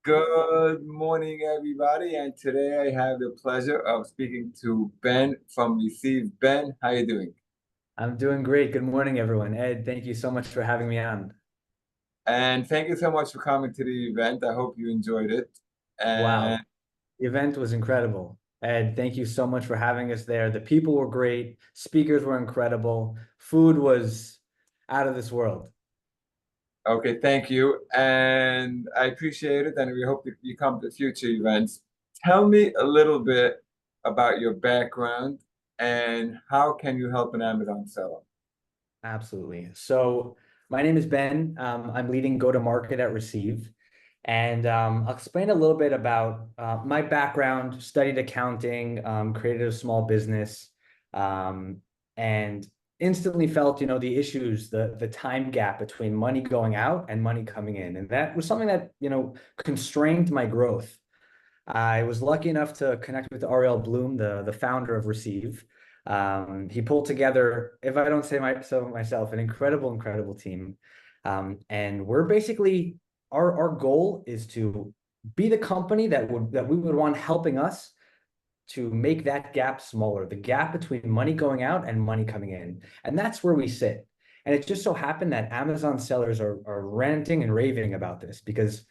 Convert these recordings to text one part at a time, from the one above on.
Good morning, everybody. And today I have the pleasure of speaking to Ben from Receive. Ben, how you doing? I'm doing great. Good morning, everyone. Ed, thank you so much for having me on. And thank you so much for coming to the event. I hope you enjoyed it. And Wow, the event was incredible. Ed, thank you so much for having us there. The people were great. Speakers were incredible. Food was out of this world. okay, thank you. And I appreciate it. And we hope that you come to future events. Tell me a little bit about your background and how can you help an Amazon seller? Absolutely. So my name is Ben. I'm leading go-to-market at Receive. And I'll explain a little bit about my background, studied accounting, created a small business, um, and instantly felt, the issues, the time gap between money going out and money coming in. And that was something that, constrained my growth. I was lucky enough to connect with Ariel Bloom, the founder of Receive. He pulled together, if I don't say so myself, an incredible team. And we're basically our goal is to be the company that we would want helping us to make that gap smaller, the gap between money going out and money coming in. And that's where we sit. And it just so happened that Amazon sellers are ranting and raving about this because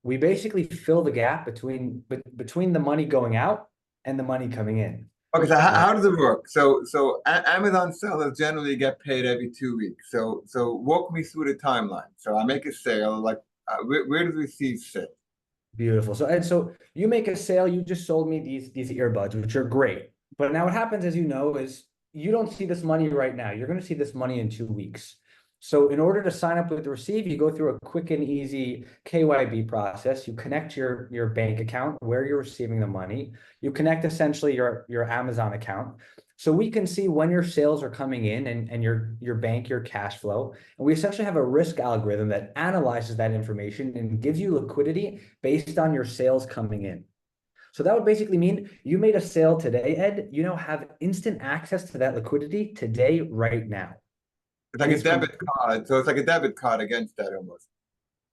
we basically fill the gap between the money going out and the money coming in. Okay, so Uh, how does it work? So Amazon sellers generally get paid every 2 weeks. So walk me through the timeline. So I make a sale, like where does receive sit? Beautiful. So you make a sale. You just sold me these earbuds, which are great. But now what happens, as you know, is you don't see this money right now. You're going to see this money in 2 weeks. So in order to sign up with Receive, you go through a quick and easy KYB process. You connect your bank account where you're receiving the money. You connect essentially your Amazon account. So we can see when your sales are coming in and your bank, your cash flow. And we essentially have a risk algorithm that analyzes that information and gives you liquidity based on your sales coming in. So that would basically mean you made a sale today, Ed. You now have instant access to that liquidity today, right now. It's like And a it's debit card. So it's like a debit card against that almost.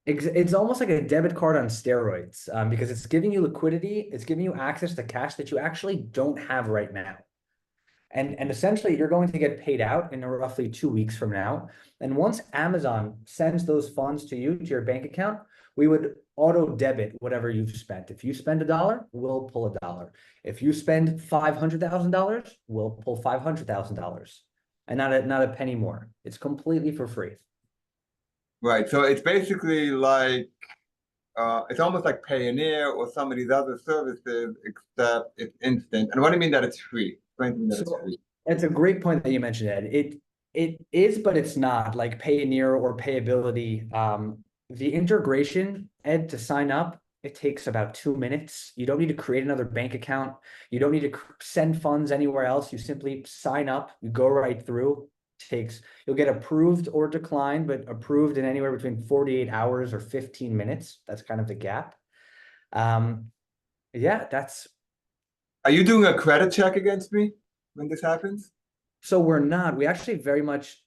it's almost like a debit card on steroids, because it's giving you liquidity, it's giving you access to cash that you actually don't have right now. And essentially, you're going to get paid out in roughly 2 weeks from now. And once Amazon sends those funds to you, to your bank account, we would auto debit whatever you've spent. If you spend $1, we'll pull $1. If you spend $500,000, we'll pull $500,000, and not a penny more. It's completely for free. Right. So it's basically like it's almost like Payoneer or some of these other services, except it's instant. And what do you mean that it's free? Explain to me that it's So free. it's a great point that you mentioned, Ed. It is, but it's not like Payoneer or Payability. The integration, Ed, to sign up, it takes about 2 minutes. You don't need to create another bank account. You don't need to send funds anywhere else. You simply sign up, you go right through. You'll get approved or declined, but approved in anywhere between 48 hours or 15 minutes. That's kind of the gap. Um, yeah, that's Are you doing a credit check against me when this happens? So we're not. We actually very much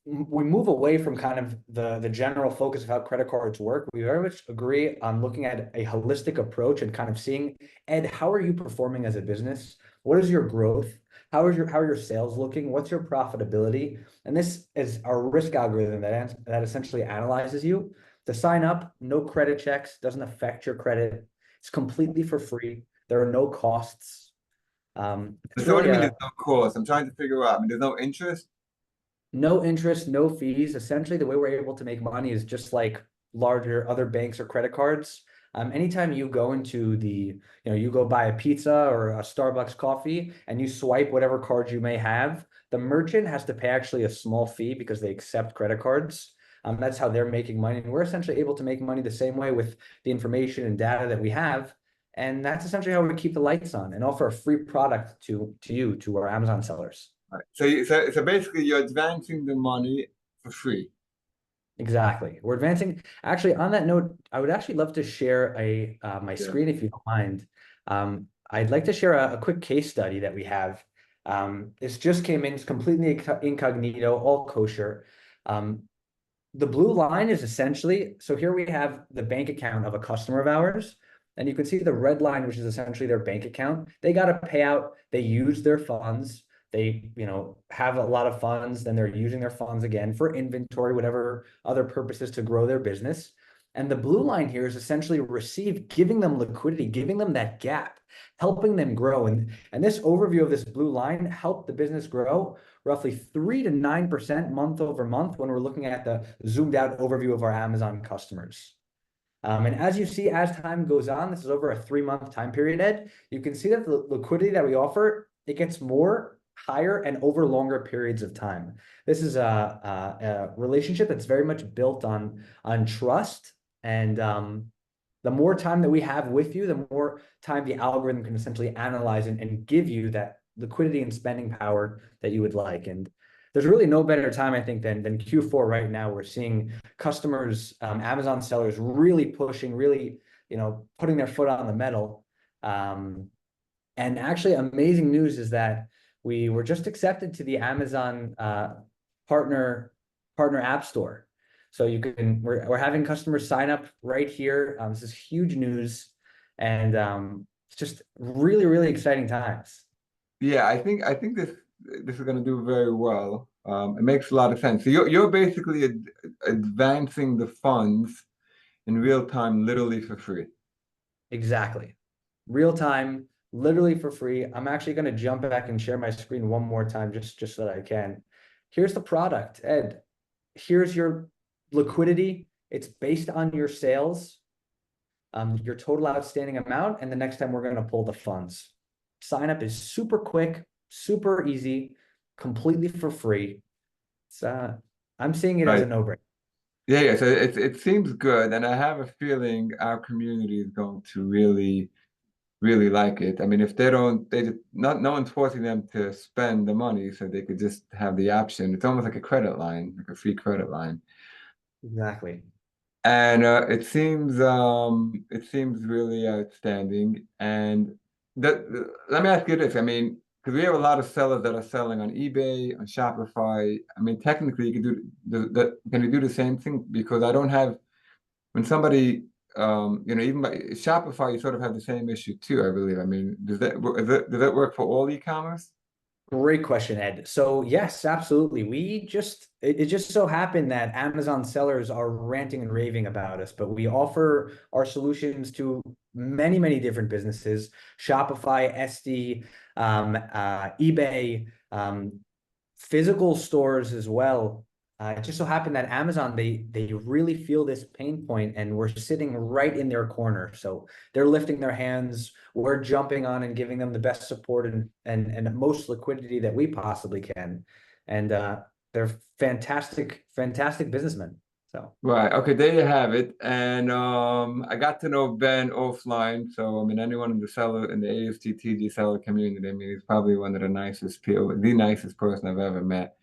we move away from kind of the general focus of how credit cards work. We very much agree on looking at a holistic approach and kind of seeing, Ed, how are you performing as a business? What is your growth? How are your sales looking? What's your profitability? And this is our risk algorithm that essentially analyzes you. To sign up, no credit checks, doesn't affect your credit. It's completely for free. There are no costs. It's So what do really you mean a there's no cost? I'm trying to figure out. I mean, there's no interest. No interest, no fees. Essentially, the way we're able to make money is just like larger other banks or credit cards. Anytime you go into you go buy a pizza or a Starbucks coffee and you swipe whatever card you may have, the merchant has to pay actually a small fee because they accept credit cards. That's how they're making money. And we're essentially able to make money the same way with the information and data that we have. And that's essentially how we keep the lights on and offer a free product to our Amazon sellers. Right. So basically you're advancing the money for free. Exactly. We're advancing. Actually, on that note, I would actually love to share my Yeah. screen if you don't mind. I'd like to share a quick case study that we have. This just came in, it's completely incognito, all kosher. Um, The blue line is essentially, so here we have the bank account of a customer of ours, and you can see the red line, which is essentially their bank account. They got to pay out, they use their funds. They, have a lot of funds, then they're using their funds again for inventory, whatever other purposes to grow their business. And the blue line here is essentially receive, giving them liquidity, giving them that gap, helping them grow. And this overview of this blue line helped the business grow roughly 3 to 9% month over month when we're looking at the zoomed out overview of our Amazon customers. And as you see, as time goes on, this is over a 3 month time period, Ed, you can see that the liquidity that we offer, it gets more higher and over longer periods of time. This is a relationship that's very much built on trust. And the more time that we have with you, the more time the algorithm can essentially analyze and give you that liquidity and spending power that you would like. And there's really no better time, I think, than Q4 right now. We're seeing customers, Amazon sellers really pushing, really, putting their foot on the metal. And actually, amazing news is that we were just accepted to the Amazon partner app store. So we're having customers sign up right here. This is huge news, and it's just really, really exciting times. Yeah, I think this is going to do very well. It makes a lot of sense. So you're basically advancing the funds in real time, literally for free. Exactly. Real time, literally for free. I'm actually going to jump back and share my screen one more time just so that I can. Here's the product, Ed. Here's your liquidity. It's based on your sales, your total outstanding amount, and the next time we're going to pull the funds. Sign up is super quick, super easy, completely for free. It's I'm seeing it as a Right. no-brainer. Yeah, yeah. So it seems good, and I have a feeling our community is going to really, really like it. I mean, if they don't, they just not no one's forcing them to spend the money, so they could just have the option. It's almost like a credit line, like a free credit line. Exactly. And it seems really outstanding. And let me ask you this. I mean, because we have a lot of sellers that are selling on eBay, on Shopify. I mean, technically, you can do can you do the same thing? Because I don't have when somebody even by Shopify, you sort of have the same issue too, I believe. I mean, does that work for all e-commerce? Great question, Ed. So yes, absolutely. It just so happened that Amazon sellers are ranting and raving about us, but we offer our solutions to many, many different businesses, Shopify, SD, eBay, physical stores as well. It just so happened that Amazon, they really feel this pain point, and we're sitting right in their corner. So they're lifting their hands. We're jumping on and giving them the best support and most liquidity that we possibly can. And they're fantastic, fantastic businessmen. So Right. Okay, there you have it. And I got to know Ben offline. So I mean anyone in the ASTTG seller community, I mean he's probably one of the nicest people, the nicest person I've ever met.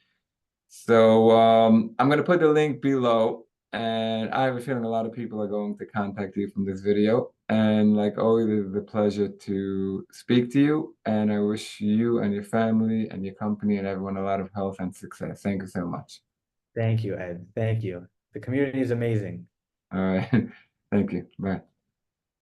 So I'm gonna put the link below, and I have a feeling a lot of people are going to contact you from this video. And like always, it's a pleasure to speak to you. And I wish you and your family and your company and everyone a lot of health and success. Thank you so much. thank you, Ed. Thank you. The community is amazing. All right. Thank you. Bye.